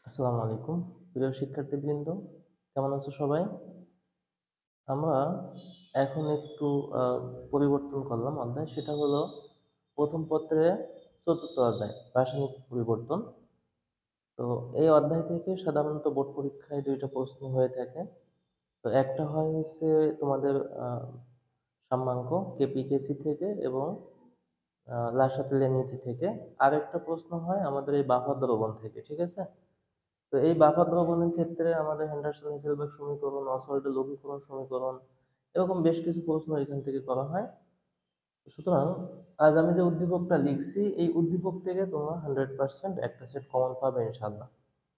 আসসালামু আলাইকুম প্রিয় শিক্ষার্থীবৃন্দ, কেমন আছো সবাই? আমরা এখন একটু পরিবর্তন করলাম অধ্যায়, সেটা হলো প্রথম পত্রে চতুর্থ অধ্যায় রাসায়নিক পরিবর্তন। তো এই অধ্যায় থেকে সাধারণত বোর্ড পরীক্ষায় দুইটা প্রশ্ন হয়ে থাকে। তো একটা হয় হচ্ছে তোমাদের সাম্যাঙ্ক কেপিকেসি থেকে এবং লাসাতেলের নীতি থেকে। আরেকটা প্রশ্ন হয় আমাদের এই বাফা দ্রবণ থেকে, ঠিক আছে? তো এই বাফা দ্রবণের ক্ষেত্রে আমাদের হেন্ডারসন হিসেলবেগ সমীকরণ, অসওয়াল্ডের লঘিকরণ সমীকরণ, এরকম বেশ কিছু প্রশ্ন এখান থেকে করা হয়। সুতরাং আজ আমি যে উদ্দীপকটা লিখছি, এই উদ্দীপক থেকে তোমরা 100% একটা সেট কমন পাবে ইনশাল্লাহ।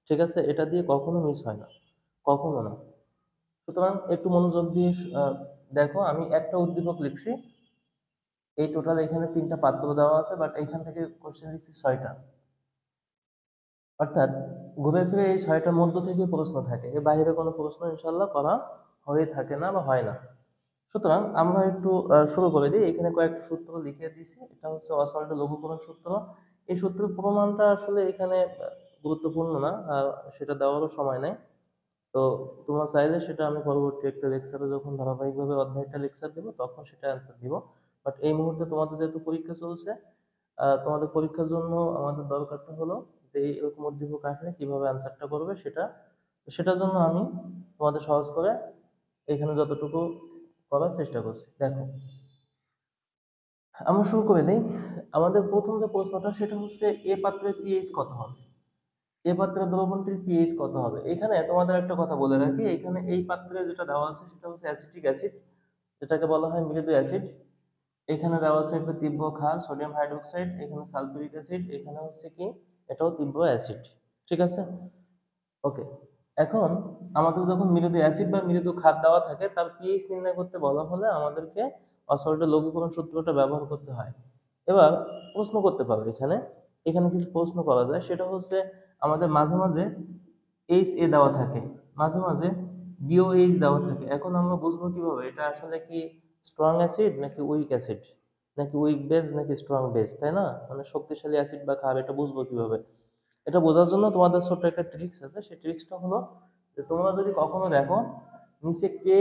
ঠিক আছে, এটা দিয়ে কখনো মিস হয় না, কখনো না। সুতরাং একটু মনোযোগ দিয়ে দেখো, আমি একটা উদ্দীপক লিখছি। এই টোটাল এখানে 3টা পাত্র দেওয়া আছে, বাট এখান থেকে কোশ্চেন লিখছি 6টা। অর্থাৎ ঘুরে ফিরে এই 6টার মধ্য থেকে প্রশ্ন থাকে, এর বাইরে কোনো প্রশ্ন ইনশাল্লাহ করা হয়ে থাকে না বা হয় না। সুতরাং আমরা একটু শুরু করে দিই। এখানে কয়েকটা সূত্র লিখে দিয়েছি। এটা হচ্ছে অসওয়াল্ডের লঘুকরণ সূত্র। এই সূত্রের প্রমাণটা আসলে এখানে গুরুত্বপূর্ণ না, সেটা দেওয়ারও সময় নেই। তো তোমরা চাইলে সেটা আমি পরবর্তী একটা লেকচারে যখন ধারাবাহিকভাবে অধ্যায়টা লেকচার দিব তখন সেটা অ্যান্সার দিব। বাট এই মুহূর্তে তোমাদের যেহেতু পরীক্ষা চলছে, তোমাদের পরীক্ষার জন্য আমাদের দরকারটা হলো যে এরকম উদ্দীপক আসলে কিভাবে অ্যান্সারটা করবে সেটার জন্য আমি তোমাদের সহজ করে এখানে যতটুকু করার চেষ্টা করছি। দেখো, আমরা শুরু করে দিই। আমাদের প্রথম যে প্রশ্নটা সেটা হচ্ছে এ পাত্রের পিএইচ কত হবে। এ পাত্রের দ্রবণটির পিএইচ কত হবে। এখানে তোমাদের একটা কথা বলে রাখি, এখানে এই পাত্রে যেটা দেওয়া আছে সেটা হচ্ছে অ্যাসিটিক অ্যাসিড, যেটাকে বলা হয় মৃদু অ্যাসিড। এখানে দেওয়া আছে একটা তীব্র ক্ষার সোডিয়াম হাইড্রোক্সাইড, এখানে সালফিউরিক অ্যাসিড, এখানে হচ্ছে কি এটাও তীব্র অ্যাসিড। ঠিক আছে, ওকে। এখন আমাদের যখন মৃদু অ্যাসিড বা মৃদু ক্ষার দেওয়া থাকে, তার পিএইচ নির্ণয় করতে বলা হলে আমাদেরকে অসল্টের লঘুকরণ সূত্রটা ব্যবহার করতে হয়। এবার প্রশ্ন করতে পারো, এখানে এখানে কিছু প্রশ্ন করা যায়। সেটা হচ্ছে আমাদের মাঝে মাঝে এইচ এ দেওয়া থাকে, মাঝে মাঝে বিওএইচ দেওয়া থাকে। এখন আমরা বুঝবো কিভাবে এটা আসলে কি স্ট্রং অ্যাসিড নাকি উইক অ্যাসিড, নাকি উইক বেস নাকি স্ট্রং বেস, তাই না? মানে শক্তিশালী অ্যাসিড বা ক্ষার, এটা বুঝবো কিভাবে? এটা বোঝার জন্য তোমাদের ছোট্ট একটা ট্রিক্স আছে। সেই ট্রিক্সটা হলো যে তোমরা যদি কখনো দেখো নিচে কে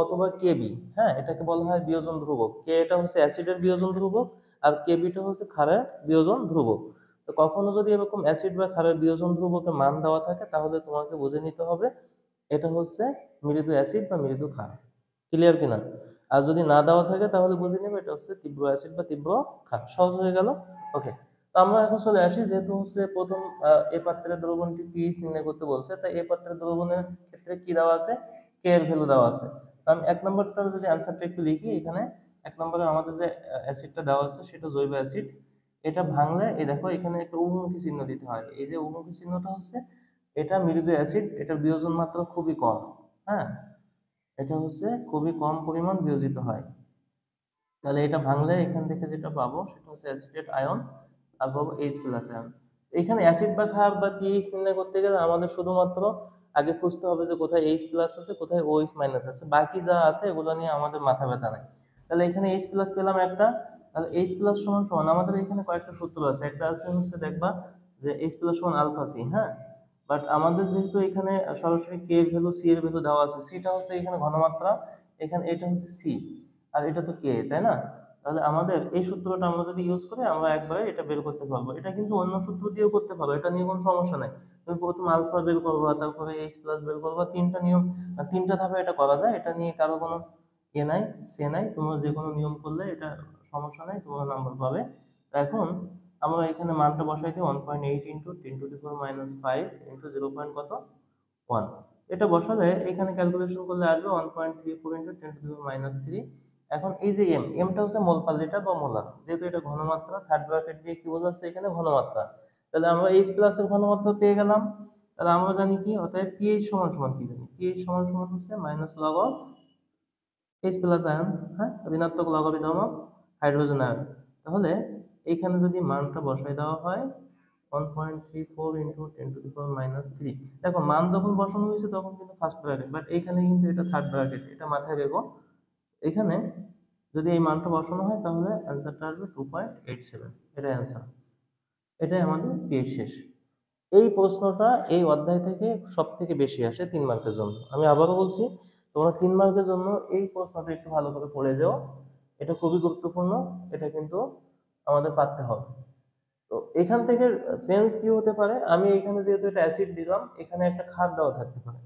অথবা কেবি, হ্যাঁ, এটাকে বলা হয় বিয়োজন ধ্রুবক। কে এটা হচ্ছে অ্যাসিডের বিয়োজন ধ্রুবক, আর কেবিটা হচ্ছে ক্ষারের বিয়োজন ধ্রুবক। তো কখনো যদি এরকম অ্যাসিড বা ক্ষারের বিয়োজন ধ্রুবকের মান দেওয়া থাকে, তাহলে তোমাকে বুঝে নিতে হবে এটা হচ্ছে মৃদু অ্যাসিড বা মৃদু ক্ষার। ক্লিয়ার কিনা? আর যদি না দেওয়া থাকে তাহলে বুঝে নেবে এটা হচ্ছে তীব্র অ্যাসিড বা তীব্র ক্ষার। সহজ হয়ে গেল। ওকে, তো আমরা এখন চলে আসি, যেহেতু হচ্ছে প্রথম এ পাত্রের দ্রবণটি পিএইচ নির্ণয় করতে বলছে, তাই এ পাত্রের দ্রবণের ক্ষেত্রে কি দেওয়া আছে, কে এর ভ্যালু দেওয়া আছে। তো আমি 1 নম্বরটার যদি অ্যান্সারটা একটু লিখি, এখানে 1 নম্বরে আমাদের যে অ্যাসিডটা দেওয়া আছে সেটা জৈব অ্যাসিড। এটা ভাঙলে এই দেখো এখানে একটা উভমুখী চিহ্ন দিতে হয়। এই যে উভমুখী চিহ্নটা হচ্ছে এটা মৃদু অ্যাসিড, এটার বিয়োজন মাত্রা খুবই কম। হ্যাঁ, এটা হচ্ছে খুবই কম পরিমাণ বিয়োজিত হয়। তাহলে এটা ভাঙলে এখান থেকে যেটা পাবো সেটা হচ্ছে অ্যাসিটেট আয়ন, আর পাবো এইচ প্লাস আয়ন। এখানে অ্যাসিড বা ক্ষার বা পিএইচ নির্ণয় করতে গেলে আমাদের শুধুমাত্র আগে খুঁজতে হবে যে কোথায় এইচ প্লাস আছে কোথায় ওএইচ মাইনাস আছে, বাকি যা আছে এগুলো নিয়ে আমাদের মাথা ব্যথা নাই। তাহলে এখানে এইচ প্লাস পেলাম একটা। তাহলে এইচ প্লাস সমান সমান আমাদের এখানে কয়েকটা সূত্র আছে। একটা আছে হচ্ছে দেখবা যে এইচ প্লাস সমান আলফা সি, হ্যাঁ। বাট আমাদের যেহেতু এখানে সরাসরি কে এর ভ্যালু সি এর ভ্যালু দেওয়া আছে, সিটা হচ্ছে এখানে ঘনমাত্রা, এখানে এটা হচ্ছে সি, আর এটা তো কে, তাই না? তাহলে আমাদের এই সূত্রটা আমরা যদি ইউজ করি আমরা একবারে এটা বের করতে পারবো। এটা কিন্তু অন্য সূত্র দিয়েও করতে পারবো, এটা নিয়ে কোনো সমস্যা নাই। তুমি প্রথম আলফা বের করবা, তারপরে এইচ প্লাস বের করবা, 3টা নিয়ম, 3টা ধাপে এটা করা যায়। এটা নিয়ে কারো কোনো এ নাই, সে নাই। তোমরা যে কোনো নিয়ম করলে এটা সমস্যা নাই, তোমরা নাম্বার পাবে। এখন আমরা এখানে মানটা বসাই দিই 1.8 ইন্টু 10⁻⁵ ইন্টু 0. কত 1। এটা বসালে এখানে ক্যালকুলেশন করলে আসবে 1.34 ইন্টু 10⁻³ এখন এই যে এমটা হচ্ছে মোল পার লিটার বা মোলার, যেহেতু এটা ঘনমাত্রা, থার্ড ব্র্যাকেট দিয়ে কি বোঝাচ্ছে এখানে ঘনমাত্রা। তাহলে আমরা এইচ প্লাস এর ঘনমাত্রা পেয়ে গেলাম। তাহলে আমরা জানি কি, অতএব পিএইচ সমান সমান কি জানি, পিএইচ সমান সমান হচ্ছে minus log of H plus ion, হ্যাঁ, ঋণাত্মক লগারিদম অফ হাইড্রোজেন আয়ন। তাহলে এইখানে যদি মানটা বসাই দেওয়া হয় 1.34 ইন্টু 10⁻³ দেখো মান যখন বসানো হয়েছে তখন কিন্তু ফার্স্ট ব্র্যাকেট, বাট এইখানে কিন্তু এটা থার্ড ব্র্যাকেট, এটা মাথায় রেখো। এখানে যদি এই মানটা বসানো হয় তাহলে অ্যান্সারটা আসবে 2.87, এটাই অ্যান্সার। এটাই আমাদের পিএইচ শেষ। এই প্রশ্নটা এই অধ্যায় থেকে সব থেকে বেশি আসে 3 মার্কের জন্য। আমি আবারও বলছি, তোমরা 3 মার্কের জন্য এই প্রশ্নটা একটু ভালো করে পড়ে যাও। এটা খুবই গুরুত্বপূর্ণ, এটা কিন্তু আমাদের পারতে হবে। তো এখান থেকে সেন্স কি হতে পারে, আমি এখানে যেহেতু এটা অ্যাসিড দিলাম, এখানে একটা খাদ দেওয়া থাকতে পারে,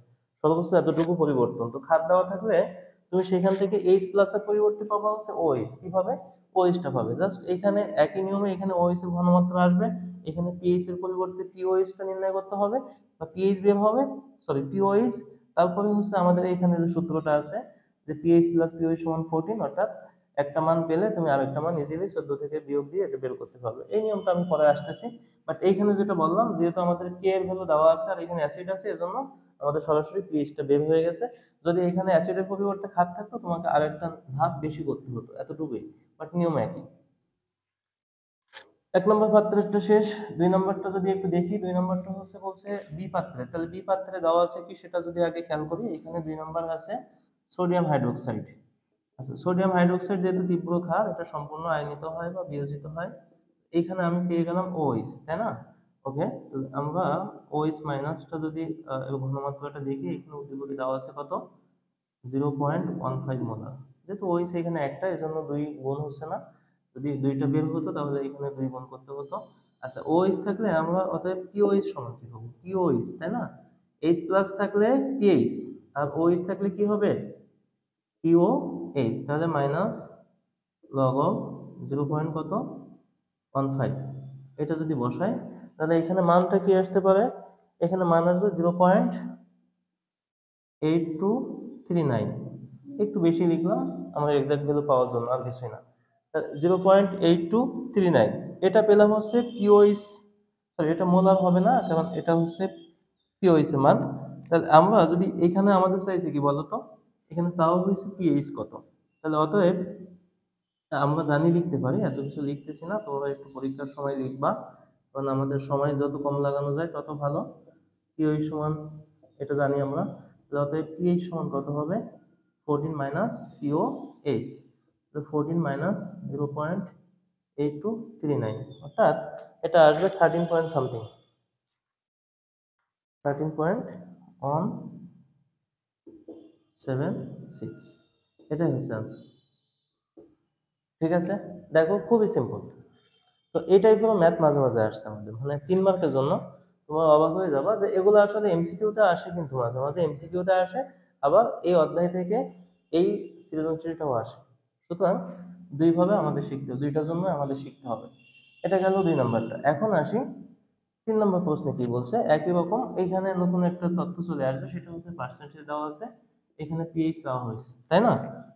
সর্বোচ্চ এতটুকু পরিবর্তন। তো খাদ দেওয়া থাকলে তুমি সেখান থেকে এইচ প্লাস এর পরিবর্তে পাবা হচ্ছে ওএইচ। কিভাবে? ওএইচটা পাবে জাস্ট এখানে একই নিয়মে এখানে ওএইচ এর ঘনমাত্রা আসবে, এখানে পিএইচ এর পরিবর্তে পিওএইচ টা নির্ণয় করতে হবে বা পিএইচ বের হবে, সরি পিওএইচ। তারপরে হচ্ছে আমাদের এখানে যে সূত্রটা আছে যে পিএইচ প্লাস পিওএইচ সমান 14, অর্থাৎ একটা মান পেলে তুমি আরেকটা মান ইজিলি 14 থেকে বিয়োগ দিয়ে এটা বের করতে পারবে। এই নিয়মটা আমি পরে আসতেছি। বাট এইখানে যেটা বললাম, যেহেতু আমাদের কে এর ভ্যালু দেওয়া আছে আর এখানে অ্যাসিড আছে, এজন্য আমাদের সরাসরি পিএইচ টা বের হয়ে গেছে। যদি এখানে অ্যাসিডের পরিবর্তে ক্ষার থাকতো তোমাকে আরেকটা ধাপ বেশি করতে হতো, এতটুকুই, বাট নিয়ম একই। 1 নম্বর পাত্রটা শেষ। 2 নম্বরটা যদি একটু দেখি, 2 নম্বরটা হচ্ছে বলছে বি পাত্রে। তাহলে বি পাত্রে দেওয়া আছে কি সেটা যদি আগে খেয়াল করি, এখানে 2 নম্বর আছে সোডিয়াম হাইড্রোক্সাইড। আচ্ছা, সোডিয়াম হাইড্রোক্সাইড যেহেতু তীব্র ক্ষার, এটা সম্পূর্ণ আয়নিত হয় বা বিয়োজিত হয়। এখানে আমি পেয়ে গেলাম OH, তাই না? ওকে, তো আমরা OH মাইনাসটা যদি ঘনমাত্রাটা দেখি, এখানে উদ্দীপকে দেওয়া আছে কত, 0.15 মোলার। যেহেতু OH এখানে একটা, এজন্য 2 গুণ হচ্ছে না। যদি 2টা বের হতো তাহলে এখানে 2 গুণ করতে হতো। আচ্ছা, OH থাকলে আমরা অতএব POH সমান কি হবে, POH, তাই না? H প্লাস থাকলে PH, আর OH থাকলে কি হবে, POH। তাহলে মাইনাস লগ অফ 0. কত 15, এটা যদি বসাই তাহলে এখানে মানটা কি আসতে পারে, এখানে মান আসবে 0.8239। একটু বেশি লিখলাম আমরা এক্সাক্ট ভ্যালু পাওয়ার জন্য, আর কিছুই না। 0.8239 এটা পেলাম হচ্ছে পিওইস, সরি এটা মোলার হবে না, কারণ এটা হচ্ছে পিওইস এর মান। তাহলে আমরা যদি এখানে আমাদের চাইছে কি বলতো, এখানে চাওয়া হয়েছে পিএইচ কত। তাহলে অতএব আমরা জানি লিখতে পারি, এত কিছু লিখতেছি না, তোমরা একটু পরীক্ষার সময় লিখবা, কারণ আমাদের সময় যত কম লাগানো যায় তত ভালো। পিএইচ সমান এটা জানি আমরা, অতএব পিএইচ সমান কত হবে, 14 মাইনাস পিওএইচ। 14 মাইনাস 0.8239, অর্থাৎ এটা আসবে 13 পয়েন্ট সামথিং, 13.176, এটাই হচ্ছে আনসার। ঠিক আছে, দেখো খুবই সিম্পল। তো এই টাইপের ম্যাথ মাঝে মাঝে আসছে আমাদের, মানে 3 মার্কের জন্য। তোমরা অবাক হয়ে যাবা যে এগুলো আসলে এমসিকিউতে আসে, কিন্তু মাঝে মাঝে এমসিকিউতে আসে, আবার এই অধ্যায় থেকে এই সৃজনশীলটাও আসে। সুতরাং দুইভাবে আমাদের শিখতে হবে, দুইটার জন্য আমাদের শিখতে হবে। এটা গেল 2 নাম্বারটা। এখন আসি 3 নম্বর প্রশ্নে কি বলছে, একই রকম এখানে নতুন একটা তথ্য চলে আসবে, সেটা হচ্ছে পার্সেন্টেজ দেওয়া আছে, এখানে পিএইচ দেওয়া হয়েছে, তাই না?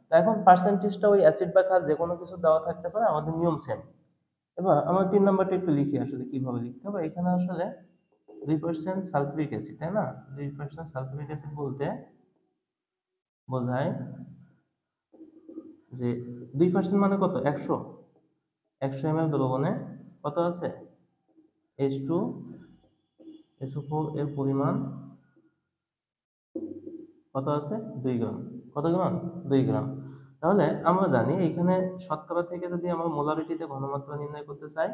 তো এখন পার্সেন্টেজটা ওই অ্যাসিড বা ক্ষার যে কোনো কিছু দেওয়া থাকতে পারে, আমাদের নিয়ম সেম। এবার আমরা 3 নাম্বারটা একটু লিখি, আসলে কিভাবে লিখতে হবে। এখানে আসলে 2% সালফিউরিক অ্যাসিড, তাই না? 2% সালফিউরিক অ্যাসিড বলতে বোঝায় যে 2% মানে কত, 100 ml দ্রবণে কত আছে, H2SO4 এর পরিমাণ কত আছে, 2 গ্রাম। কত গ্রাম, 2 গ্রাম। তাহলে আমরা জানি এখানে শতকরা থেকে যদি আমরা মোলারিটিতে ঘনমাত্রা নির্ণয় করতে চাই,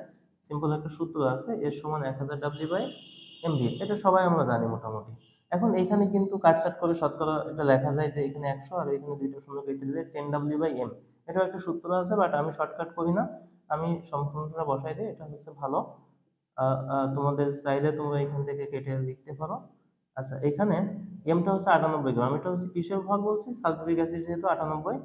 সিম্পল একটা সূত্র আছে, এর সমান 1000 W/mv, এটা সবাই আমরা জানি মোটামুটি। এখন এখানে কিন্তু কাটছাট করে শতকরা এটা লেখা যায় যে এখানে 100 আর এখানে দুইটা শূন্য কেটে দিলে 10 W/m, এটাও একটা সূত্র আছে, বাট আমি শর্টকাট করি না, আমি সম্পূর্ণটা বসাই দিই, এটা হচ্ছে ভালো। তোমাদের চাইলে তোমরা এখান থেকে কেটে লিখতে পারো। আচ্ছা, এখানে এমটা হচ্ছে 98 গ্রাম, এটা হচ্ছে কিসের ভর বলছি, সালফিউরিক অ্যাসিড যেহেতু 98,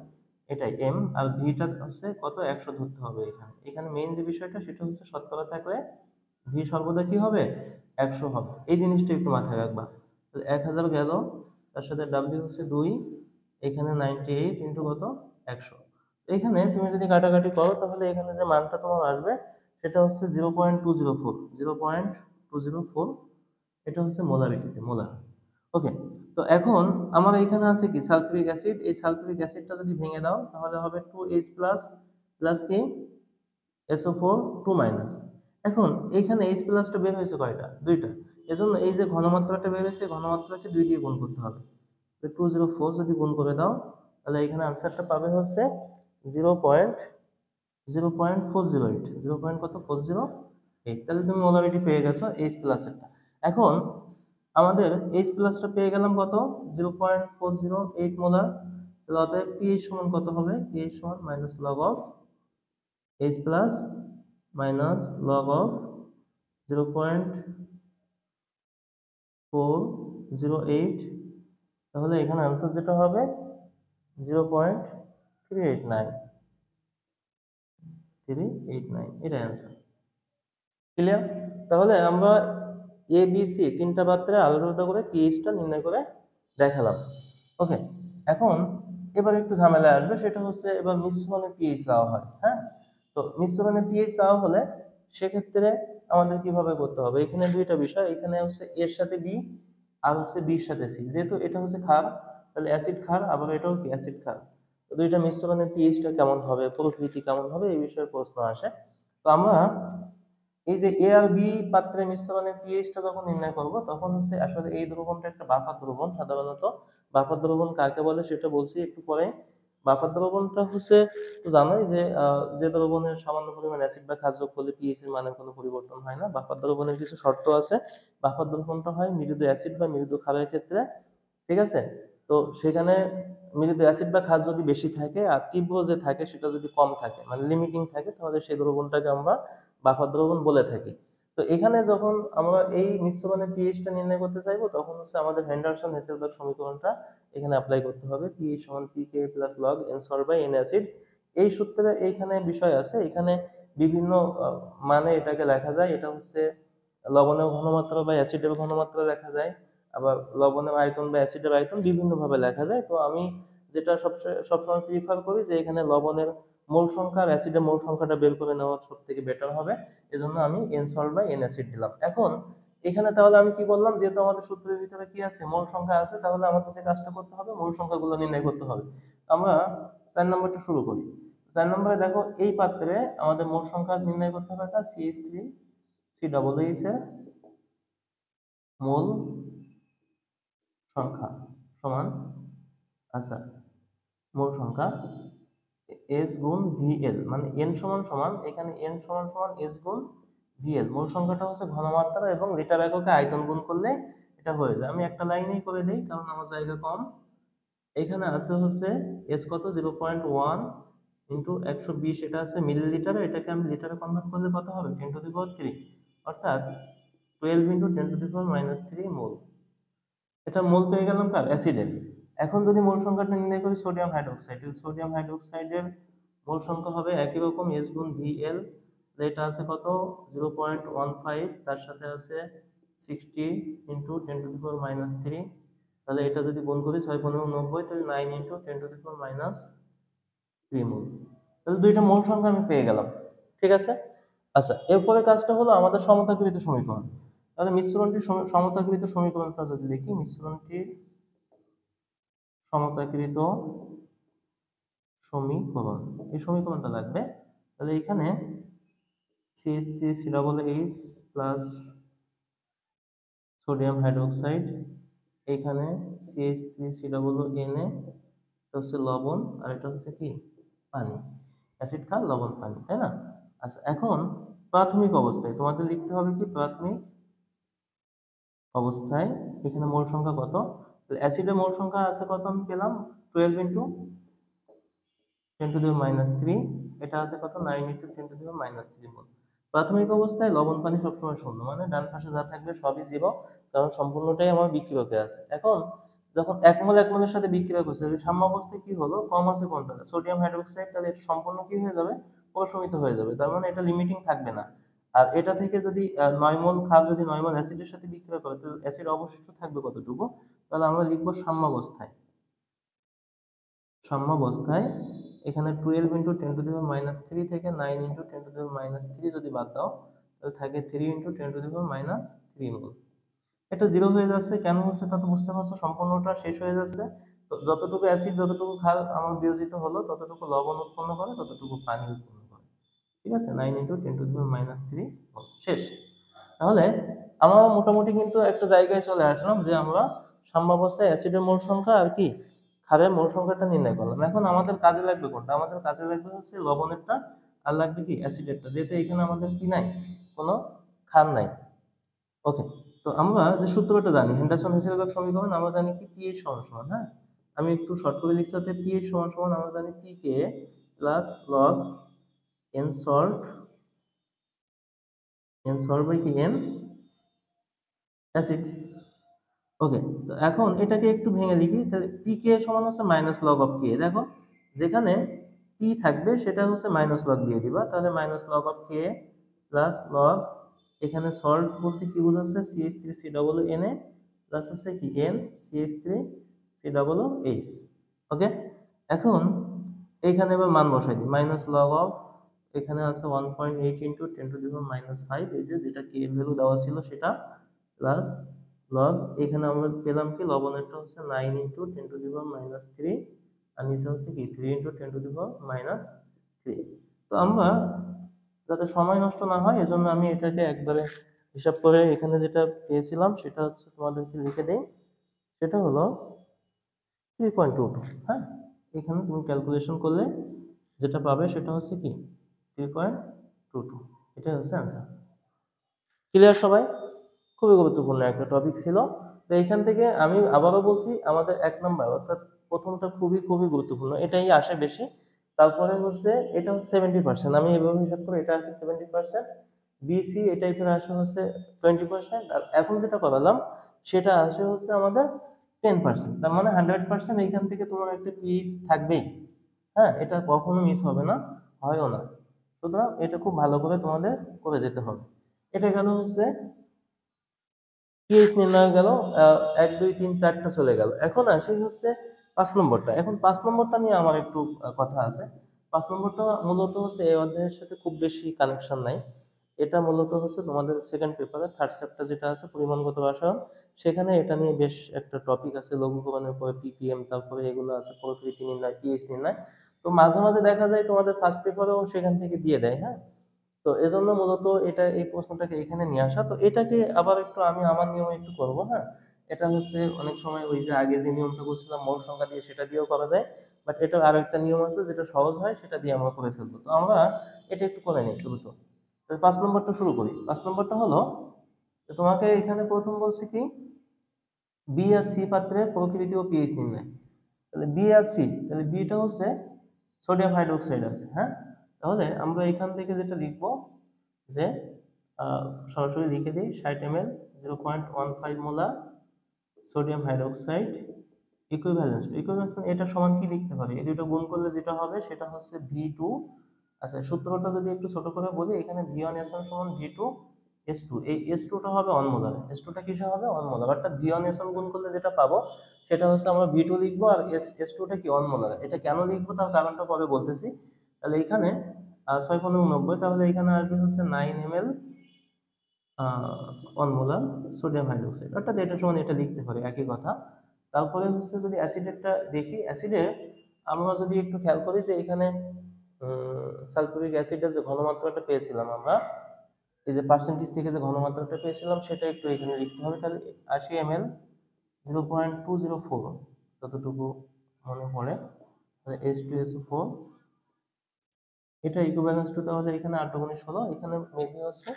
এটাই এম। আর ভিটা হচ্ছে কত, 100 ধরতে হবে। এখানে এখানে মেইন যে বিষয়টা সেটা হচ্ছে শতকরা থাকলে ভি সর্বদা কি হবে, 100 হবে। এই জিনিসটা একটু মাথায় রাখবা। তাহলে 1000 গেল, তার সাথে ডাব্লিউ হচ্ছে 2, এখানে 98 ইন্টু কত, 100। এখানে তুমি যদি কাটাকাটি করো তাহলে এখানে যে মানটা তোমার আসবে সেটা হচ্ছে 0.204, 0.204, এটা হচ্ছে মোলারিটিতে, মোলার। ওকে, তো এখন আমার এখানে আছে কি সালফিউরিক অ্যাসিড, এই সালফিউরিক অ্যাসিডটা যদি ভেঙে দাও তাহলে হবে 2H প্লাস প্লাস কি SO4 2 মাইনাস। এখন এখানে H প্লাসটা বের হয়েছে কয়টা, দুইটা, এজন্য এই যে ঘনমাত্রাটা বের হয়েছে, ঘনমাত্রাকে 2 দিয়ে গুণ করতে হবে। তো 204 যদি গুণ করে দাও তাহলে এখানে আনসারটা পাবে হচ্ছে 0.408, 0. কত 408, তাহলে তুমি মোলারিটি পেয়ে গেছো H প্লাস একটা। এখন আমাদের H প্লাসটা পেয়ে গেলাম কত 0.408 মোলার, তাহলে অতএব pH সমান কত হবে, pH সমান minus log of H plus minus log of 0.408, তাহলে এখানে আনসার যেটা হবে 0.389 এটা অ্যান্সার। ক্লিয়ার? তাহলে আমরা এ বি সি তিনটা পাত্রে আলাদা আলাদা করে পিএইচটা নির্ণয় করে দেখালাম। ওকে, এখন এবার একটু ঝামেলা আসবে, সেটা হচ্ছে এবার মিশ্রণে পিএইচ চাওয়া হয়। হ্যাঁ, তো মিশ্রণে পিএইচ চাওয়া হলে সেক্ষেত্রে আমাদের কিভাবে করতে হবে, এখানে দুইটা বিষয়, এখানে হচ্ছে এর সাথে বি আর হচ্ছে বির সাথে সি, যেহেতু এটা হচ্ছে ক্ষার তাহলে অ্যাসিড ক্ষার, আবার এটাও কি অ্যাসিড ক্ষার, তো দুইটা মিশ্রণের পিএইচটা কেমন হবে, প্রকৃতি কেমন হবে, এই বিষয়ে প্রশ্ন আসে। তো আমরা এই যে এ আর বি পাত্রে মিশ্রণের পিএইচটা যখন নির্ণয় করব তখন হচ্ছে আসলে এই দ্রবণটা একটা বাফার দ্রবণ। সাধারণত বাফার দ্রবণ কাকে বলে সেটা বলছি একটু পরে। বাফার দ্রবণটা হচ্ছে তো জানোই যে যে দ্রবণের সামান্য পরিমাণ অ্যাসিড বা ক্ষার যোগ করলে পিএইচ এর মানের কোনো পরিবর্তন হয় না। বাফার দ্রবণের কিছু শর্ত আছে। বাফার দ্রবণটা হয় মৃদু অ্যাসিড বা মৃদু ক্ষারের ক্ষেত্রে, ঠিক আছে? তো সেখানে মৃদু অ্যাসিড বা ক্ষার যদি বেশি থাকে আর তীব্র যে থাকে সেটা যদি কম থাকে, মানে লিমিটিং থাকে, তাহলে সেই দ্রবণটাকে আমরা বাফার দ্রবণ বলে থাকি। তো এখানে যখন আমরা এই মিশ্রণের পিএইচটা নির্ণয় করতে চাইবো তখন হচ্ছে আমাদের হেন্ডারসন হেসেলবার্গ সমীকরণটা এখানে অ্যাপ্লাই করতে হবে। পিএইচ সমান পিকে plus log N salt by an acid. এই সূত্রে এইখানে বিষয় আছে, এখানে বিভিন্ন মানে এটাকে লেখা যায়। এটা হচ্ছে লবণের ঘনমাত্রা বা অ্যাসিডের ঘনমাত্রা লেখা যায়, আবার লবণের আয়তন বা অ্যাসিডের আয়তন বিভিন্ন ভাবে লেখা যায়। তো আমি যেটা সবসময় প্রিফার করি যে এখানে লবণের মোল সংখ্যা আর অ্যাসিডের মোল সংখ্যাটা বের করে নেওয়া সব থেকে বেটার হবে, এজন্য আমি an salt by an acid দিলাম। এখন এখানে তাহলে আমি কি বললাম, যেহেতু আমাদের সূত্রের ভিতরে কি আছে, মোল সংখ্যা আছে, তাহলে আমাদের যে কাজটা করতে হবে মোল সংখ্যাগুলো নির্ণয় করতে হবে। আমরা 4 নম্বরটা শুরু করি। 4 নম্বরে দেখো এই পাত্রে আমাদের মোল সংখ্যা নির্ণয় করতে হবে একটা CH3 COOH এর মোল সংখ্যা সমান, আচ্ছা, মোল সংখ্যা এস গুণ ভিএল, মানে এন সমান সমান, এখানে এন সমান সমান এস গুণ ভিএল। মোল সংখ্যাটা হচ্ছে ঘনমাত্রা এবং লিটার এককে আয়তন গুণ করলে এটা হয়ে যায়। আমি একটা লাইনেই করে দেই কারণ আমার জায়গা কম। এখানে আছে হচ্ছে এস কত 0.1 ইন্টু 120, এটা আছে মিলিলিটারে, এটাকে আমি লিটারে কনভার্ট করলে কত হবে 10⁻³ অর্থাৎ 12 ইন্টু 10⁻³ মোল। এটা মোল পেয়ে গেলাম কার, অ্যাসিডের। এখন যদি মোল সংখ্যাটা নির্ণয় করি সোডিয়াম হাইড্রোক্সাইড, সোডিয়াম হাইড্রোক্সাইডের মোল সংখ্যা হবে একই রকম এস গুণ ভিএল। এটা আছে কত 0.15, তার সাথে আছে 60 ইন্টু 10⁻³ তাহলে এটা যদি গুণ করি 6×15 = 90, তাহলে 9 ইন্টু 10⁻³ মোল। তাহলে দুইটা মোল সংখ্যা আমি পেয়ে গেলাম, ঠিক আছে? আচ্ছা, এরপরে কাজটা হলো আমাদের সমতাকৃত সমীকরণ। তাহলে মিশ্রণটির সমতাকৃত সমীকরণটা যদি লিখি, মিশ্রণটির সমতাকৃত সমীকরণ, এই সমীকরণটা লাগবে। তাহলে এখানে CH3COOH প্লাস সোডিয়াম হাইড্রোক্সাইড, এখানে CH3COONA, এটা হচ্ছে লবণ আর এটা হচ্ছে কি পানি, অ্যাসিড ক্ষার লবণ পানি, তাই না? আচ্ছা, এখন প্রাথমিক অবস্থায় তোমাদের লিখতে হবে কি, প্রাথমিক অবস্থায় এখানে মোল সংখ্যা কত, অ্যাসিডের মোল সংখ্যা আছে কত আমি পেলাম 12 ইন্টু 10⁻³ এটা আছে কত 9 ইন্টু 10⁻³ মোল। প্রাথমিক অবস্থায় লবণ পানি সবসময় শূন্য, মানে ডান পাশে যা থাকবে সবই জিরো, কারণ সম্পূর্ণটাই আমার বিক্রিয়কে আছে। এখন যখন এক মোল এক মোলের সাথে বিক্রিয়া করছে, সাম্য অবস্থায় কি হলো, কম আছে কোনটা, সোডিয়াম হাইড্রোক্সাইড, তাহলে এটা সম্পূর্ণ কি হয়ে যাবে, প্রশমিত হয়ে যাবে, তার মানে এটা লিমিটিং থাকবে না। আর এটা থেকে যদি 9 মোল ক্ষার যদি 9 মোল অ্যাসিডের সাথে বিক্রিয়া করে, তাহলে অ্যাসিড অবশিষ্ট থাকবে কতটুকু, তাহলে আমরা লিখবো সাম্যাবস্থায়। সাম্যাবস্থায় এখানে 12 ইন্টু 10⁻³ থেকে 9 ইন্টু 10⁻³ যদি বাদ দাও, তাহলে থাকে 3 ইন্টু 10⁻³ মোল। এটা জিরো হয়ে যাচ্ছে, কেন হচ্ছে তা তো বুঝতে পারছো, সম্পূর্ণটা শেষ হয়ে যাচ্ছে। তো যতটুকু অ্যাসিড যতটুকু ক্ষার আমার বিয়োজিত হলো, ততটুকু লবণ উৎপন্ন করে, ততটুকু পানি উৎপন্ন করে, ঠিক আছে? 9 ইন্টু 10⁻³ মোল শেষ। তাহলে আমরা মোটামুটি কিন্তু একটা জায়গায় চলে আসলাম যে আমরা সাম্যাবস্থায় অ্যাসিডের মোল সংখ্যা আর কি ক্ষারের মোল সংখ্যাটা নির্ণয় করলাম। এখন আমাদের কাজে লাগবে কোনটা, আমাদের কাজে লাগবে হচ্ছে লবণেরটা আর লাগবে কি অ্যাসিডেরটা, যেহেতু এখানে আমাদের কি নাই, কোনো ক্ষার নাই। ওকে, তো তো আমরা যে সূত্রটা জানি হেন্ডারসন হেসেলবার্গ সমীকরণ, আমরা জানি কি পিএইচ সমান সমান, হ্যাঁ আমি একটু শর্ট করে লিখতে হতে পিএইচ সমান সমান আমরা জানি pK plus log N salt by কি এন অ্যাসিড। ওকে, তো এখন এটাকে একটু ভেঙে লিখি, তাহলে পিকে সমান হচ্ছে মাইনাস লগ অফ কে। দেখো যেখানে পি থাকবে সেটা হচ্ছে মাইনাস লগ দিয়ে দিবা, তাহলে minus log of k plus log, এখানে সল্ট বলতে কি বোঝাচ্ছে CH3 COO প্লাস হচ্ছে কি N CH3 COOH। ওকে, এখন এইখানে এবার মান বসাই দিই, মাইনাস লগ অফ এখানে আছে 1.8 ইন্টু 10⁻⁵, এই যে যেটা কে এর ভ্যালু দেওয়া ছিল সেটা, প্লাস লগ এখানে আমরা পেলাম কি লবণেরটা হচ্ছে 9 ইন্টু 10⁻³ আর নিচে হচ্ছে কি 3 ইন্টু 10⁻³ তো আমরা যাতে সময় নষ্ট না হয় এজন্য আমি এটাকে একবারে হিসাব করে এখানে যেটা পেয়েছিলাম সেটা হচ্ছে তোমাদেরকে লিখে দেই, সেটা হলো 3.22। হ্যাঁ, এখানে তুমি ক্যালকুলেশন করলে যেটা পাবে সেটা হচ্ছে কি 3.22, এটাই হচ্ছে অ্যান্সার। ক্লিয়ার সবাই? খুবই গুরুত্বপূর্ণ একটা টপিক ছিল। তো এইখান থেকে আমি আবারও বলছি আমাদের 1 নাম্বার অর্থাৎ প্রথমটা খুবই খুবই গুরুত্বপূর্ণ, এটাই আসে বেশি। তারপরে হচ্ছে এটা হচ্ছে 70%, আমি এভাবে হিসাব করি এটা আসে 70%, বিসি এই টাইপের আসে হচ্ছে 20%, আর এখন যেটা করালাম সেটা আসে হচ্ছে আমাদের 10%। তার মানে 100% এইখান থেকে তোমার একটা পিস থাকবেই। হ্যাঁ, এটা কখনো মিস হবে না, হয়ও না। সুতরাং এটা খুব ভালো করে তোমাদের করে যেতে হবে। এটা গেল হচ্ছে পিএইচ নির্ণয় গেল, 1 2 3 4টা চলে গেল। এখন আসি হচ্ছে 5 নম্বরটা। এখন 5 নম্বরটা নিয়ে আমার একটু কথা আছে। 5 নম্বরটা মূলত হচ্ছে এই অধ্যায়ের সাথে খুব বেশি কানেকশন নাই। এটা মূলত হচ্ছে তোমাদের সেকেন্ড পেপারে থার্ড চ্যাপ্টার যেটা আছে পরিমাণগত রসায়ন, সেখানে এটা নিয়ে বেশ একটা টপিক আছে, লঘুকরণের পরে পিপিএম, তারপরে এগুলো আছে প্রকৃতি নির্ণয়, পিএইচ নির্ণয়। তো মাঝে মাঝে দেখা যায় তোমাদের ফার্স্ট পেপারেও সেখান থেকে দিয়ে দেয়। হ্যাঁ, তো এজন্য মূলত এটা এই প্রশ্নটাকে এখানে নিয়ে আসা। তো এটাকে আবার একটু আমি আমার নিয়মে একটু করব। হ্যাঁ, এটা হচ্ছে অনেক সময় ওই যে আগে যে নিয়মটা করছিলাম মৌল সংখ্যা দিয়ে সেটা দিয়েও করা যায়, বাট এটার আরো একটা নিয়ম আছে যেটা সহজ হয়, সেটা দিয়ে আমরা করে ফেলবো। তো আমরা এটা একটু করে নিই দ্রুত। তো 5 নম্বরটা শুরু করি। 5 নম্বরটা হলো যে তোমাকে এখানে প্রথম বলছে কি বি আর সি পাত্রে প্রকৃতি ও পিএইচ নির্ণয়। তাহলে বি আর সি, তাহলে বিটা হচ্ছে সোডিয়াম হাইড্রোক্সাইড আছে। হ্যাঁ, তাহলে আমরা এখান থেকে যেটা লিখবো যে সরাসরি লিখে দিই 60 ml 0.15 molar sodium hydroxide equivalence এটা সমান কি লিখতে পারি, এই দুটো গুণ করলে যেটা হবে সেটা হচ্ছে V2। আচ্ছা, সূত্রটা যদি একটু ছোট করে বলি, এখানে V1S1 সমান V2S2, এই S2 টা হবে অনমোলার, S2 টা কিসে হবে অনমোলার, অর্থাৎ V1S1 গুণ করলে যেটা পাবো সেটা হচ্ছে আমরা V2 লিখবো আর S2 টা কি অনমোলার। এটা কেন লিখবো তার কারণটা পরে বলতেছি। তাহলে এখানে 6×90, তাহলে এখানে আসবে হচ্ছে 9 ml 1 মোলার সোডিয়াম হাইড্রোক্সাইড, অর্থাৎ এটা সমান এটা লিখতে পারি, একই কথা। তারপরে হচ্ছে যদি অ্যাসিডেরটা দেখি, অ্যাসিডের আমরা যদি একটু খেয়াল করি যে এখানে সালফিউরিক অ্যাসিডের যে ঘনমাত্রাটা পেয়েছিলাম আমরা, এই যে পার্সেন্টেজ থেকে যে ঘনমাত্রাটা পেয়েছিলাম সেটা একটু এখানে লিখতে হবে। তাহলে 80 ml 0.204, যতটুকু মনে পড়ে, তাহলে H2SO4, এটা ইকুইভ্যালেন্স টু তাহলে এখানে 8 × 16, এখানে মেবি হচ্ছে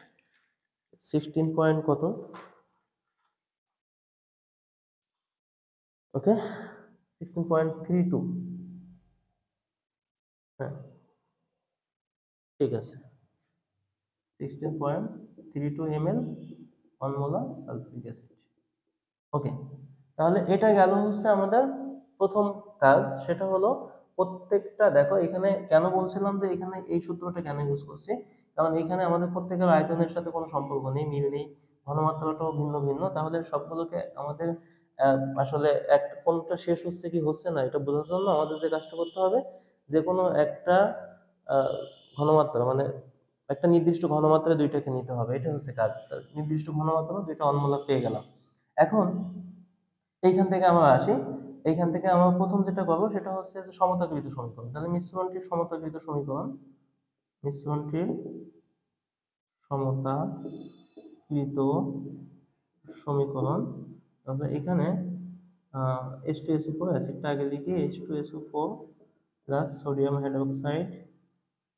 16 পয়েন্ট কত, ওকে 16.32। হ্যাঁ, ঠিক আছে, 16.32 ml 1 মোলার সালফিউরিক অ্যাসিড। ওকে, তাহলে এটা গেল হচ্ছে আমাদের প্রথম কাজ, সেটা হলো প্রত্যেকটা, দেখো এখানে কেন বলছিলাম যে এখানে এই সূত্রটা কেন ইউজ করছি, কারণ এখানে আমাদের প্রত্যেকের আয়তনের সাথে কোনো সম্পর্ক নেই, মিল নেই, ঘনমাত্রাটাও ভিন্ন ভিন্ন, তাহলে সবগুলোকে আমাদের আসলে এক কোনটা শেষ হচ্ছে কি হচ্ছে না এটা বোঝার জন্য আমাদের যে কাজটা করতে হবে, যে কোনো একটা ঘনমাত্রা মানে একটা নির্দিষ্ট ঘনমাত্রায় দুইটাকে নিতে হবে, এটা হচ্ছে কাজ। নির্দিষ্ট ঘনমাত্রা দুইটা অনমূলক পেয়ে গেলাম। এখন এইখান থেকে আমরা আসি, এইখান থেকে আমরা প্রথম যেটা করবো সেটা হচ্ছে যে সমতাকৃত সমীকরণ। তাহলে মিশ্রণটির সমতাকৃত সমীকরণ, মিশ্রণটির সমতাকৃত সমীকরণ, তাহলে এখানে H2SO4 অ্যাসিডটা আগে লিখি, H2SO4 প্লাস সোডিয়াম হাইড্রোক্সাইড,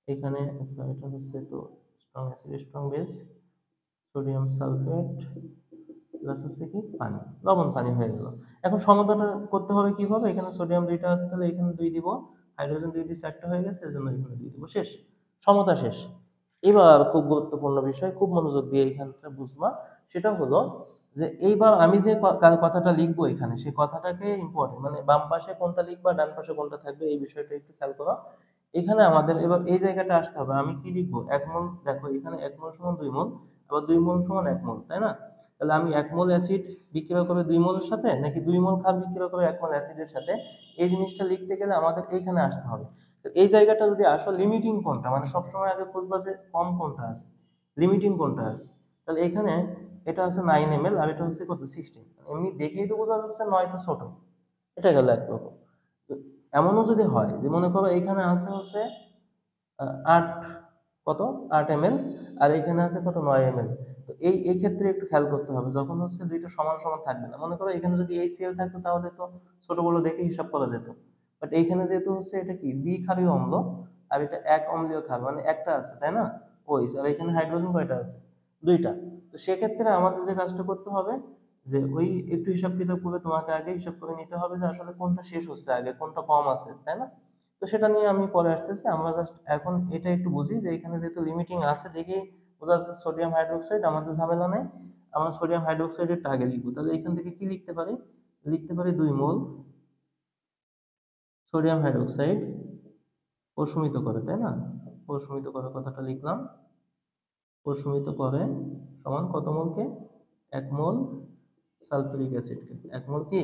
এখানে এটা হচ্ছে তো strong acid strong base sodium sulphate plus হচ্ছে কি পানি, লবণ পানি হয়ে গেল। এখন সমতাটা করতে হবে কিভাবে, এখানে সোডিয়াম 2টা আছে তাহলে এখানে 2 দিব, হাইড্রোজেন 2 দিয়ে 4টা হয়ে গেছে এজন্য এখানে 2 দিব, শেষ, সমতা শেষ। এবার খুব গুরুত্বপূর্ণ বিষয়, খুব মনোযোগ দিয়ে এখানটা বুঝবা, সেটা হলো যে এইবার আমি যে কথাটা লিখবো এখানে সেই কথাটাকে ইম্পর্টেন্ট, মানে বাম পাশে কোনটা লিখবা ডান পাশে কোনটা থাকবে এই বিষয়টা একটু খেয়াল করো। এখানে আমাদের এবার এই জায়গাটা আসতে হবে, আমি কি লিখবো, 1 মোল, দেখো এখানে 1 মোল সমান 2 মোল, আবার 2 মোল সমান 1 মোল, তাই না? তাহলে আমি 1 মোল অ্যাসিড বিক্রিয়া করবে 2 মোলের সাথে, নাকি 2 মোল ক্ষার বিক্রিয়া করবে 1 মোল অ্যাসিডের সাথে, এই জিনিসটা লিখতে গেলে আমাদের এইখানে আসতে হবে। তো এই জায়গাটা যদি আসো লিমিটিং কোনটা, মানে সবসময় আগে খুঁজবা যে কম কোনটা আছে, লিমিটিং কোনটা আছে। তাহলে এখানে এটা আছে 9 ml আর এটা হচ্ছে কত 16, এমনি দেখেই তো বোঝা যাচ্ছে 9 তো ছোট, এটা গেল একরকম। তো এমনও যদি হয় যে মনে করো এখানে আছে হচ্ছে 8, কত 8 ml আর এখানে আছে কত 9 ml। তো এই ক্ষেত্রে একটু খেয়াল করতে হবে, যখন হচ্ছে দুইটা সমান সমান থাকবে না, মনে করো এখানে যদি HCl থাকতো তাহলে তো ছোট বড় দেখে হিসাব করা যেত, বাট এইখানে যেহেতু হচ্ছে এটা কি দ্বিক্ষারীয় অম্ল আর এটা এক অম্লীয় ক্ষার, মানে একটা আছে তাই না, ওইস, আর এখানে হাইড্রোজেন কয়টা আছে, 2টা। তো সেক্ষেত্রে আমাদের যে কাজটা করতে হবে যে ওই একটু হিসাব কিতাব করে তোমাকে আগে হিসাব করে নিতে হবে যে আসলে কোনটা শেষ হচ্ছে আগে, কোনটা কম আছে, তাই না? তো সেটা নিয়ে আমি পরে আসতেছি, আমরা জাস্ট এখন এটা একটু বুঝি যে এখানে যেহেতু লিমিটিং আছে দেখেই বোঝা যাচ্ছে সোডিয়াম হাইড্রোক্সাইড, আমাদের ঝামেলা নেই, আমরা সোডিয়াম হাইড্রোক্সাইডের আগে লিখবো। তাহলে এখান থেকে কি লিখতে পারি, লিখতে পারি 2 মোল সোডিয়াম হাইড্রোক্সাইড প্রশমিত করে, তাই না? প্রশমিত করে কথাটা লিখলাম, প্রশমিত করে সমান কত মোলকে, 1 মোল সালফিউরিক অ্যাসিডকে, 1 মোল কি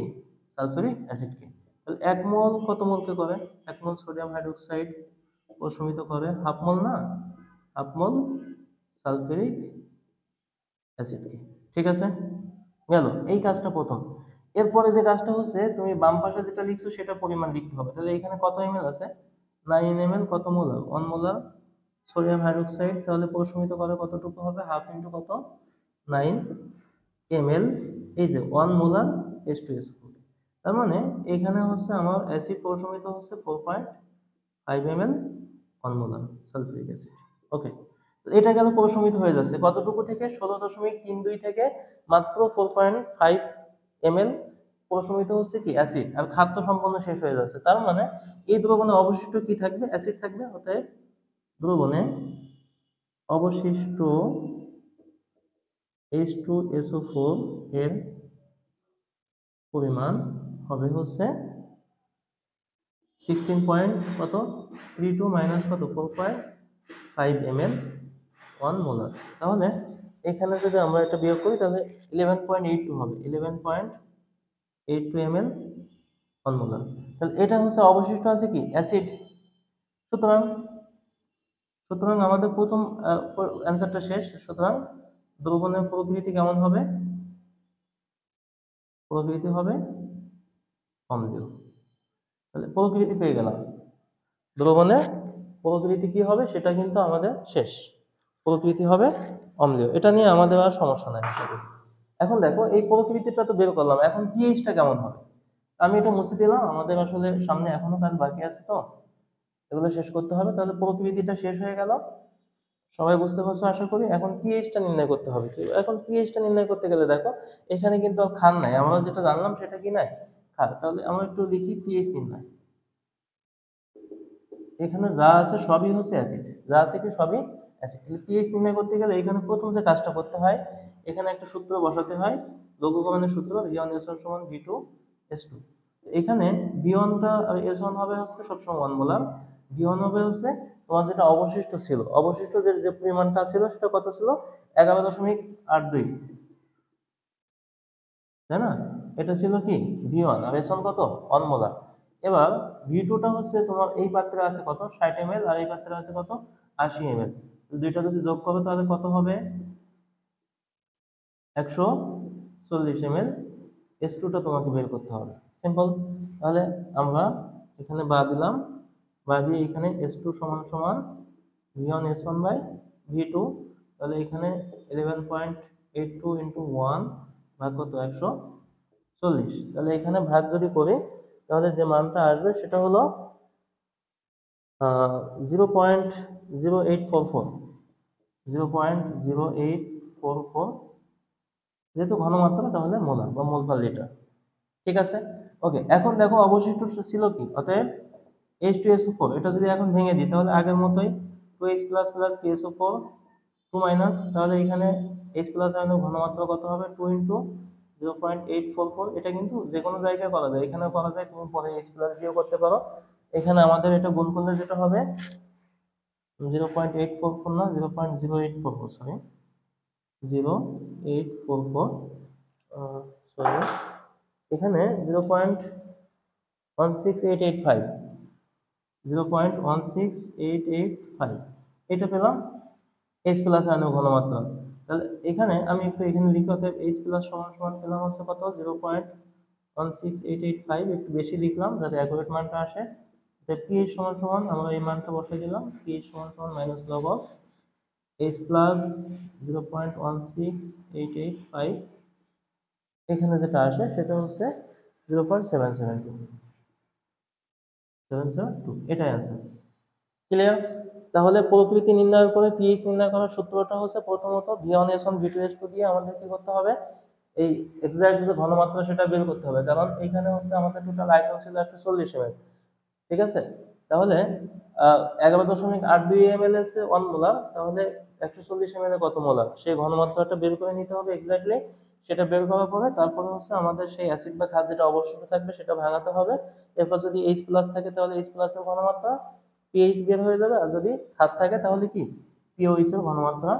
সালফিউরিক অ্যাসিডকে। তাহলে 1 মোল কত মোলকে করে, 1 মোল সোডিয়াম হাইড্রোক্সাইড প্রশমিত করে হাফ মোল, না হাফ মোল সালফিউরিক অ্যাসিডকে, ঠিক আছে, গেল এই কাজটা প্রথম। এরপরে যে কাজটা হচ্ছে তুমি বাম পাশে যেটা লিখছো সেটা পরিমাণ লিখতে হবে। তাহলে এখানে কত এমএল আছে, 9 ml, কত মোলার 1 মোলার সোডিয়াম হাইড্রোক্সাইড, তাহলে প্রশমিত করে কতটুকু হবে, হাফ ইন্টু কত 9 ml, এই যে 1 মোলার H2SO4। তার মানে এখানে হচ্ছে আমার অ্যাসিড প্রশমিত হচ্ছে 4.5 ml 1 মোলার সালফিউরিক অ্যাসিড। ওকে, এটা গেল প্রশমিত হয়ে যাচ্ছে কতটুকু থেকে, 16.32 থেকে মাত্র 4.5 ml প্রশমিত হচ্ছে কি অ্যাসিড, আর খাদ্য সম্পন্ন শেষ হয়ে যাচ্ছে। তার মানে এই দ্রবণে অবশিষ্ট কি থাকবে, অ্যাসিড থাকবে, অতএব দ্রবণে অবশিষ্ট H2SO4 এর পরিমাণ হবে হচ্ছে 16 পয়েন্ট কত 32 মাইনাস কত 4.5 ml 1 মোলার। তাহলে এখানে যদি আমরা এটা বিয়োগ করি তাহলে 11.82 হবে, 11.82 ml 1 মোলার। তাহলে এটা হচ্ছে অবশিষ্ট আছে কি অ্যাসিড। সুতরাং সুতরাং আমাদের প্রথম অ্যান্সারটা শেষ। সুতরাং দ্রবণের প্রকৃতি কেমন হবে, প্রকৃতি হবে অম্লীয়। তাহলে প্রকৃতি পেয়ে গেলাম, দ্রবণের প্রকৃতি কি হবে সেটা কিন্তু আমাদের শেষ, প্রকৃতি হবে অম্লীয়, এটা নিয়ে আমাদের আর সমস্যা নাই। এখন দেখো এই প্রকৃতিটা তো বের করলাম, এখন পিএইচটা কেমন হবে, আমি এটা মুছে দিলাম, আমাদের আসলে সামনে এখনো কাজ বাকি আছে, তো এগুলো শেষ করতে হবে। তাহলে প্রকৃতিটা শেষ হয়ে গেল, সবাই বুঝতে পারছো আশা করি। এখন পিএইচটা নির্ণয় করতে হবে কি, এখন পিএইচটা নির্ণয় করতে গেলে দেখো এখানে কিন্তু ক্ষার নাই, আমরা যেটা জানলাম সেটা কি নাই, ক্ষার। তাহলে আমরা একটু লিখি পিএইচ নির্ণয়, এখানে যা আছে সবই হচ্ছে অ্যাসিড, যা আছে কি সবই অ্যাসিড। তাহলে পিএইচ নির্ণয় করতে গেলে এখানে প্রথম যে কাজটা করতে হয়, এখানে একটা সূত্র বসাতে হয়, লঘুকরণের সূত্র V1S1 সমান V2S2। এখানে V1টা আর S1 হবে হচ্ছে সবসময় 1 মোলার, V1 হবে হচ্ছে তোমার যেটা অবশিষ্ট ছিল, অবশিষ্ট যে পরিমাণটা ছিল সেটা কত ছিল 11.82, তাই না? এটা ছিল কি V1 আর S1 কত 1 মোলার। এবার V2টা হচ্ছে তোমার এই পাত্রে আছে কত 60 ml আর এই পাত্রে আছে কত 80 ml, দুইটা যদি যোগ করো তাহলে কত হবে 140 ml। S2টা তোমাকে বের করতে হবে, সিম্পল। তাহলে আমরা এখানে বা দিলাম, বা দিয়ে এখানে S2 সমান সমান V1 S1 বাই V2, তাহলে এখানে 11.82 ইন্টু 1 ভাগ কত 140, তাহলে এখানে ভাগ যদি করি তাহলে যে মানটা আসবে সেটা হলো 0.0844, 0.0844 যেহেতু ঘনমাত্রা তাহলে মোলার বা মোল পার লিটার। ঠিক আছে, ওকে। এখন দেখো অবশিষ্ট ছিল কি, অতএব H2SO4 এটা যদি এখন ভেঙে দিই তাহলে আগের মতোই 2H plus plus KSO4 2 minus, তাহলে এখানে H প্লাস আয়নের ঘনমাত্রা কত হবে 2 ইন্টু 0.844। এটা কিন্তু যে কোনো জায়গায় করা যায়, এখানেও করা যায়, তুমি পরে H প্লাস দিয়েও করতে পারো। এখানে আমাদের এটা গুণ করলে যেটা হবে 0.844 না 0.0844, সরি 0844, সরি এখানে 0.16885, 0.16885 এটা পেলাম H প্লাস আয়নের ঘনমাত্রা। তাহলে এখানে আমি একটু এখানে লিখি, অতএব H প্লাস সমান সমান পেলাম হচ্ছে কত 0.16885, একটু বেশি লিখলাম যাতে অ্যাকুরেট মানটা আসে। তাহলে pH সমান সমান আমরা এই মানটা বসাই দিলাম, pH সমান সমান minus log of H plus 0.16885, এখানে যেটা আসে সেটা হচ্ছে 0.772, এটাই অ্যান্সার। ক্লিয়ার? তাহলে প্রকৃতি নির্ণয়ের পরে পিএইচ নির্ণয় করার সূত্রটা হচ্ছে প্রথমত V1S1 V2S2 দিয়ে আমাদের কি করতে হবে, এই এক্সাক্ট যে ঘনমাত্রা সেটা বের করতে হবে, কারণ এইখানে হচ্ছে আমাদের টোটাল আয়তন ছিল 140 ml। ঠিক আছে, তাহলে 11.82 ml এসে 1 মোলার, তাহলে 140 ml এ কত মোলার সেই ঘনমাত্রাটা বের করে নিতে হবে এক্স্যাক্টলি। সেটা বের করার পরে তারপরে হচ্ছে আমাদের সেই অ্যাসিড বা ক্ষার যেটা অবশিষ্ট থাকবে সেটা ভাঙাতে হবে। এরপর যদি H প্লাস থাকে তাহলে H প্লাস এর ঘনমাত্রা, পিএইচ বের হয়ে যাবে, আর যদি ক্ষার থাকে তাহলে কি পিওএইচ এর ঘনমাত্রা,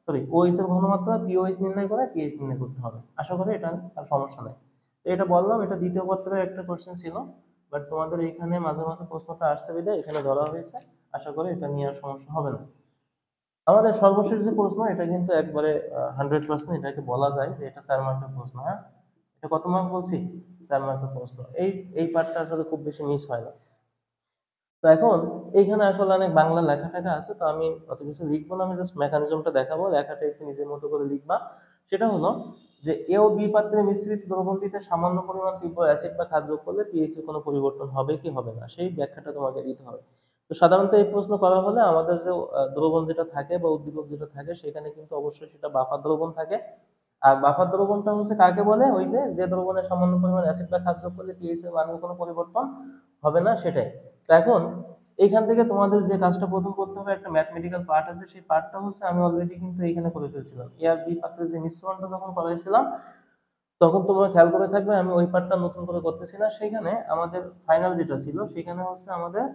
সরি ওএইচ এর ঘনমাত্রা পিওএইচ নির্ণয় করে পিএইচ নির্ণয় করতে হবে। আশা করি এটা আর সমস্যা নাই। তো এটা বললাম, এটা দ্বিতীয় পত্রের একটা কোশ্চেন ছিল, বাট তোমাদের এখানে মাঝে মাঝে প্রশ্নটা আসছে বিধায় এখানে ধরা হয়েছে। আশা করি এটা নিয়ে আর সমস্যা হবে না। আমাদের সর্বশেষ যে প্রশ্ন, এটা কিন্তু একবারে 100% এটাকে বলা যায় যে এটা 4 মার্কের প্রশ্ন। হ্যাঁ, এটা কত মার্ক বলছি, 4 মার্কের প্রশ্ন। এই পার্টটা আসলে খুব বেশি মিস হয় না। তো এখন এইখানে আসলে অনেক বাংলা লেখা টেখা আছে, তো আমি অত কিছু লিখবো না, আমি জাস্ট মেকানিজমটা দেখাবো, লেখাটা একটু নিজের মতো করে লিখবা। সেটা হলো যে এ ও বি পাত্রে মিশ্রিত দ্রবণটিতে সামান্য পরিমাণ তীব্র অ্যাসিড বা ক্ষার যোগ করলে পিএইচ এর কোনো পরিবর্তন হবে কি হবে না, সেই ব্যাখ্যাটা তোমাকে দিতে হবে। তো সাধারণত এই প্রশ্ন করা হলে আমাদের যে দ্রবণ যেটা থাকে বা উদ্দীপক যেটা থাকে সেখানে কিন্তু অবশ্যই সেটা বাফার দ্রবণ থাকে। আর বাফার দ্রবণটা হচ্ছে কাকে বলে, ওই যে যে দ্রবণে সামান্য পরিমাণ অ্যাসিড বা ক্ষার যোগ করলে পিএইচ এর মানের কোনো পরিবর্তন হবে না, সেটাই। তো এখন এইখান থেকে তোমাদের যে কাজটা প্রথম করতে হবে, একটা ম্যাথমেটিক্যাল পার্ট আছে, সেই পার্টটা হচ্ছে আমি অলরেডি কিন্তু এইখানে করে ফেলছিলাম। এ আর বি পাত্রের যে মিশ্রণটা যখন করাইছিলাম তখন তোমরা খেয়াল করে থাকবে আমি ওই পার্টটা নতুন করে করতেছি না। সেখানে আমাদের ফাইনাল যেটা ছিল সেখানে হচ্ছে আমাদের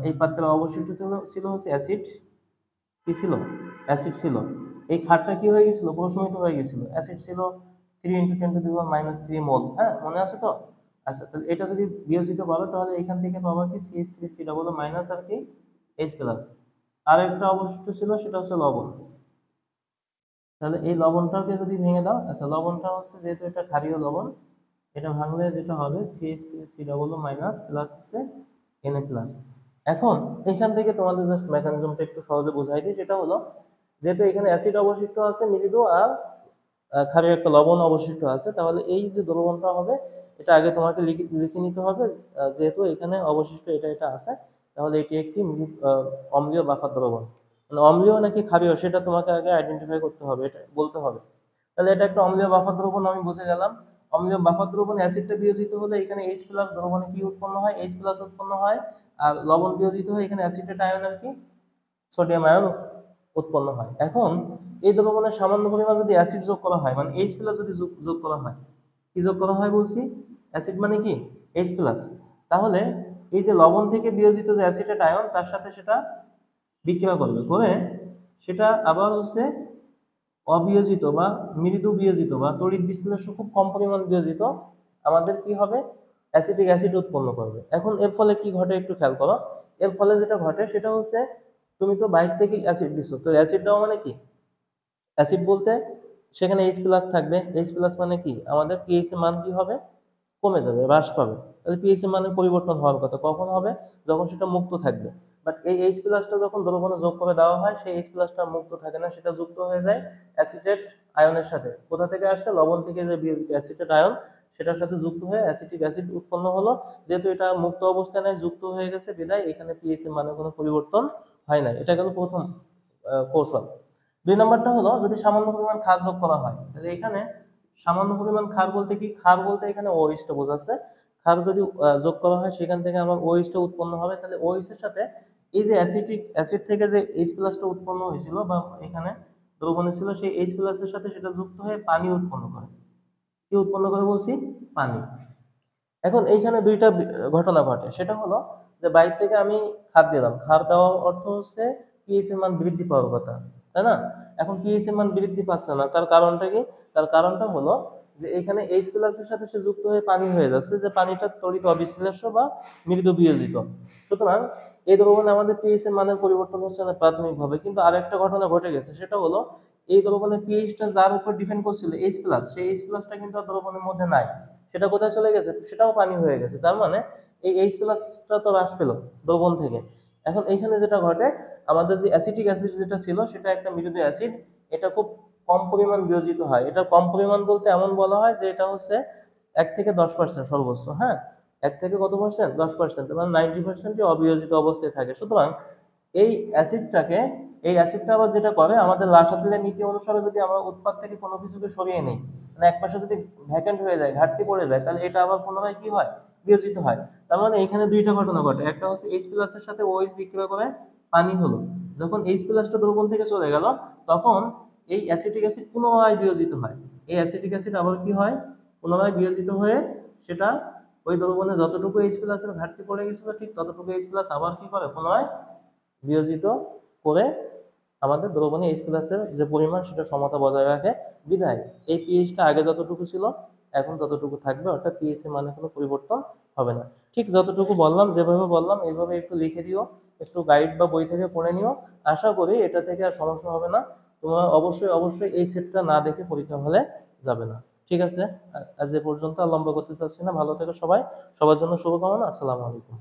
এই পাত্রের অবশিষ্ট ছিল হচ্ছে অ্যাসিড, কি ছিল অ্যাসিড ছিল। এই ক্ষারটা কি হয়ে গেছিল, প্রশমিত হয়ে গেছিল। অ্যাসিড ছিল 3 × 10⁻³ মোল, হ্যাঁ মনে আছে তো? আচ্ছা, তাহলে এটা যদি বিয়োজিত করো তাহলে এখান থেকে পাবা কি CH3C ডাবল মাইনাস আর কি H প্লাস। আর একটা অবশিষ্ট ছিল সেটা হচ্ছে লবণ। তাহলে এই লবণটাকে যদি ভেঙে দাও, আচ্ছা লবণটা হচ্ছে যেহেতু এটা ক্ষারীয় লবণ, এটা ভাঙলে যেটা হবে CH3C ডাবল মাইনাস প্লাস হচ্ছে Na প্লাস। এখন এখান থেকে তোমাদের জাস্ট মেকানিজমটা একটু সহজে বোঝাই দিই, সেটা হলো যেহেতু এখানে অ্যাসিড অবশিষ্ট আছে মৃদু আর ক্ষারীয় একটা লবণ অবশিষ্ট আছে, তাহলে এই যে দ্রবণটা হবে এটা আগে তোমাকে লিখে নিতে হবে। যেহেতু এখানে অবশিষ্ট এটা আছে, তাহলে এটি একটি অম্লীয় বাফার দ্রবণ। মানে অম্লীয় নাকি ক্ষারীয় সেটা তোমাকে আগে আইডেন্টিফাই করতে হবে, এটা বলতে হবে। তাহলে এটা একটা অম্লীয় বাফার দ্রবণ আমি বুঝে গেলাম। অম্লীয় বাফার দ্রবণে অ্যাসিডটা বিয়োজিত হলে এখানে H প্লাস দ্রবণে কি উৎপন্ন হয়, H প্লাস উৎপন্ন হয়। আর লবণ বিয়োজিত হয়ে এখানে অ্যাসিটেট আয়ন আর কি সোডিয়াম আয়ন উৎপন্ন হয়। এখন এই দ্রবণে সামান্য পরিমাণ যদি অ্যাসিড যোগ করা হয়, মানে H প্লাস যদি যোগ করা হয়, কি যোগ করা হয় বলছি, অ্যাসিড মানে কি H প্লাস, তাহলে এই যে লবণ থেকে বিয়োজিত যে অ্যাসিটেট আয়ন তার সাথে সেটা বিক্রিয়া করবে, করে সেটা আবার হচ্ছে অবিয়োজিত বা মৃদু বিয়োজিত বা তড়িৎ বিশ্লেষণ খুব কম পরিমাণ বিয়োজিত আমাদের কি হবে অ্যাসিটিক অ্যাসিড উৎপন্ন করবে। এখন এর ফলে কি ঘটে একটু খেয়াল করো। এর ফলে যেটা ঘটে সেটা হচ্ছে তুমি তো বাইরে থেকে অ্যাসিড দিচ্ছ, তো অ্যাসিডটাও মানে কি অ্যাসিড বলতে সেখানে H প্লাস থাকবে। H প্লাস মানে কি আমাদের পিএইচ এর মান কি হবে, কমে যাবে, হ্রাস পাবে। তাহলে পিএইচ এর মানের পরিবর্তন হওয়ার কথা কখন হবে, যখন সেটা মুক্ত থাকবে। বাট এই H প্লাসটা যখন দ্রবণে যোগ করে দেওয়া হয় সেই H প্লাসটা মুক্ত থাকে না, সেটা যুক্ত হয়ে যায় অ্যাসিটেট আয়নের সাথে। কোথা থেকে আসছে, লবণ থেকে যে অ্যাসিটেট আয়ন সেটার সাথে যুক্ত হয়ে অ্যাসিটিক অ্যাসিড উৎপন্ন হলো। যেহেতু এটা মুক্ত অবস্থানে যুক্ত হয়ে গেছে বিধায় এখানে পিএইচ এর মানে কোনো পরিবর্তন হয় না। এটা গেল প্রথম কৌশল। 2 নাম্বারটা হলো যদি সামান্য পরিমাণ ক্ষার যোগ করা হয়, তাহলে এখানে সামান্য পরিমাণ ক্ষার বলতে কি, ক্ষার বলতে এখানে OH টা বোঝাচ্ছে। ক্ষার যদি যোগ করা হয় সেখান থেকে আমার OH টা উৎপন্ন হবে, তাহলে OH এর সাথে এই যে অ্যাসিড থেকে যে H+ টা উৎপন্ন হয়েছিল বা এখানে দ্রবণে ছিল, সেই H+ এর সাথে সেটা যুক্ত হয়ে পানি উৎপন্ন করে। কি উৎপন্ন করে বলছি? পানি। এখন এইখানে দুইটা ঘটনা ঘটে, সেটা হলো যে বাইরে থেকে আমি ক্ষার দিলাম, ক্ষার দেওয়ার অর্থ হচ্ছে পিএইচ এর মান বৃদ্ধি পাওয়ার কথা, তাই না? এখন পিএইচ এর মান বৃদ্ধি পাচ্ছে না, তার কারণটা কি? তার কারণটা হলো যে এখানে H+ এর সাথে সে যুক্ত হয়ে পানি হয়ে যাচ্ছে, যে পানিটা তড়িৎ অবিশ্লেষ্য বা মৃদু বিয়োজিত। সুতরাং এই দ্রবণে আমাদের পিএইচ এর মানের পরিবর্তন হচ্ছে না প্রাথমিকভাবে, কিন্তু আরেকটা ঘটনা ঘটে গেছে, সেটা হলো এই দ্রবণের পিএইচটা যার উপর ডিপেন্ড করছিল H+, সেই H+ টা কিন্তু আর দ্রবণের মধ্যে নাই, সেটা কোথায় চলে গেছে? সেটাও পানি হয়ে গেছে। তার মানে এই H+ টা তো হ্রাস পেল দ্রবণ থেকে। এখন এইখানে যেটা ঘটে, আমাদের যে অ্যাসিটিক অ্যাসিড যেটা ছিল সেটা একটা মৃদু অ্যাসিড, এটা খুব কম পরিমাণ বিয়োজিত হয়। এটা কম পরিমাণ বলতে এমন বলা হয় যে এটা হচ্ছে 1 থেকে 10% সর্বোচ্চ, হ্যাঁ? 1 থেকে কত পার্সেন্ট? 10%, মানে 90% অবিয়োজিত অবস্থায় থাকে। সুতরাং এই অ্যাসিডটাকে, এই অ্যাসিডটা আবার যেটা করে, আমাদের লাসাতিলের নীতি অনুসারে যদি আমরা উৎপাদ থেকে কোনো কিছুকে সরিয়ে নেই, মানে এক পাশে যদি ভ্যাকেন্ট হয়ে যায়, ঘাটতি পড়ে যায়, তাহলে এটা আবার পুনরায় কি হয়? বিয়োজিত হয়। তার মানে এখানে দুইটা ঘটনা ঘটে, একটা হচ্ছে H+ এর সাথে OH বিক্রিয়া করে পানি হলো, যখন H+ টা দ্রবণ থেকে চলে গেল, তখন এই অ্যাসিটিক অ্যাসিড পুনরায় বিয়োজিত হয়। এই অ্যাসিটিক অ্যাসিড আবার কি হয়? পুনরায় বিয়োজিত হয়ে সেটা ওই দ্রবণে যতটুকু H+ এর ঘাটতি পড়ে গেছিল, ঠিক ততটুকু H+ আবার কি করে? পুনরায় বিয়োজিত করে আমাদের দ্রবণে H+ এর যে পরিমাণ সেটা সমতা বজায় রাখে। বিধায় এই পিএইচটা আগে যতটুকু ছিল এখন ততটুকু থাকবে, অর্থাৎ পিএইচ এর মানে কোনো পরিবর্তন হবে না। ঠিক যতটুকু বললাম, যেভাবে বললাম এইভাবে একটু লিখে দিও, একটু গাইড বা বই থেকে পড়ে নিও। আশা করি এটা থেকে আর সমস্যা হবে না। তোমরা অবশ্যই এই সেটটা না দেখে পরীক্ষা হলে যাবে না। ঠিক আছে? আজ এ পর্যন্ত, আর লম্বা করতে চাচ্ছি না। ভালো থেকো সবাই। সবার জন্য শুভকামনা। আসসালামু আলাইকুম।